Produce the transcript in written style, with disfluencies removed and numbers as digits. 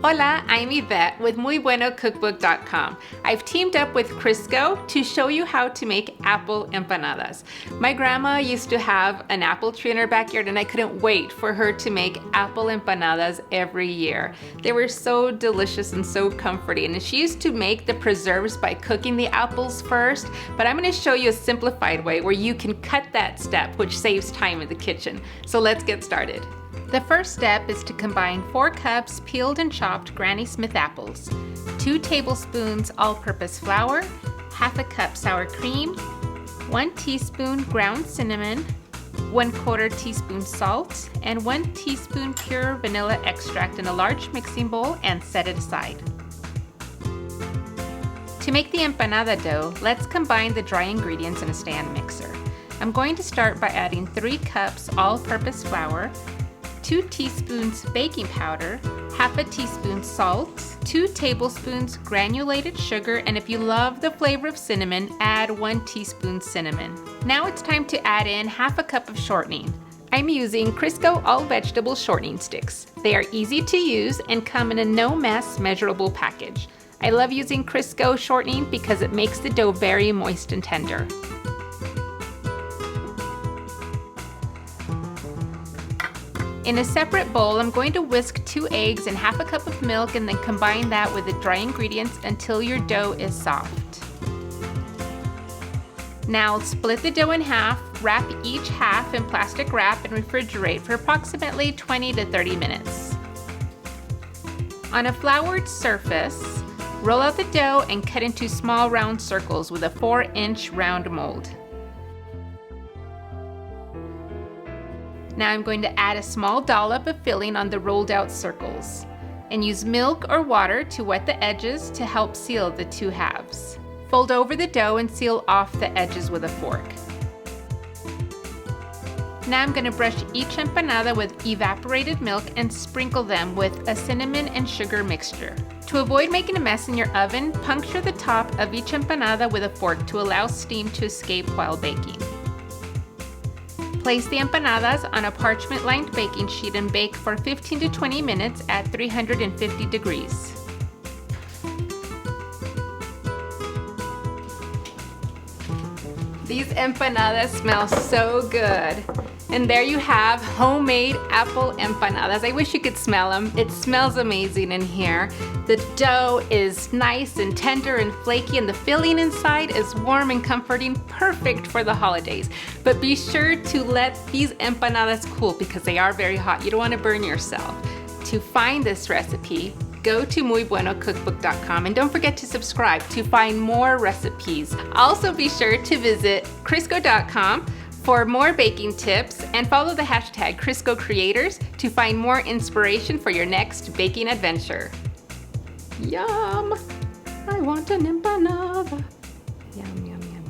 Hola, I'm Yvette with MuyBuenoCookbook.com. I've teamed up with Crisco to show you how to make apple empanadas. My grandma used to have an apple tree in her backyard and I couldn't wait for her to make apple empanadas every year. They were so delicious and so comforting, and she used to make the preserves by cooking the apples first, but I'm going to show you a simplified way where you can cut that step, which saves time in the kitchen. So let's get started. The first step is to combine 4 cups peeled and chopped Granny Smith apples, 2 tablespoons all-purpose flour, half a cup sour cream, 1 teaspoon ground cinnamon, 1/4 teaspoon salt, and 1 teaspoon pure vanilla extract in a large mixing bowl and set it aside. To make the empanada dough, let's combine the dry ingredients in a stand mixer. I'm going to start by adding 3 cups all-purpose flour, 2 teaspoons baking powder, half a teaspoon salt, 2 tablespoons granulated sugar, and if you love the flavor of cinnamon, add 1 teaspoon cinnamon. Now it's time to add in half a cup of shortening. I'm using Crisco all vegetable shortening sticks. They are easy to use and come in a no mess measurable package. I love using Crisco shortening because it makes the dough very moist and tender. In a separate bowl, I'm going to whisk 2 eggs and half a cup of milk and then combine that with the dry ingredients until your dough is soft. Now split the dough in half, wrap each half in plastic wrap and refrigerate for approximately 20 to 30 minutes. On a floured surface, roll out the dough and cut into small round circles with a 4-inch round mold. Now I'm going to add a small dollop of filling on the rolled out circles and use milk or water to wet the edges to help seal the 2 halves. Fold over the dough and seal off the edges with a fork. Now I'm going to brush each empanada with evaporated milk and sprinkle them with a cinnamon and sugar mixture. To avoid making a mess in your oven, puncture the top of each empanada with a fork to allow steam to escape while baking. Place the empanadas on a parchment-lined baking sheet and bake for 15 to 20 minutes at 350 degrees. These empanadas smell so good. And there you have homemade apple empanadas. I wish you could smell them. It smells amazing in here. The dough is nice and tender and flaky, and the filling inside is warm and comforting, perfect for the holidays. But be sure to let these empanadas cool because they are very hot. You don't want to burn yourself. To find this recipe, go to MuyBuenoCookbook.com and don't forget to subscribe to find more recipes. Also be sure to visit Crisco.com for more baking tips and follow the hashtag CriscoCreators to find more inspiration for your next baking adventure. Yum! I want an empanada. Yum, yum, yum.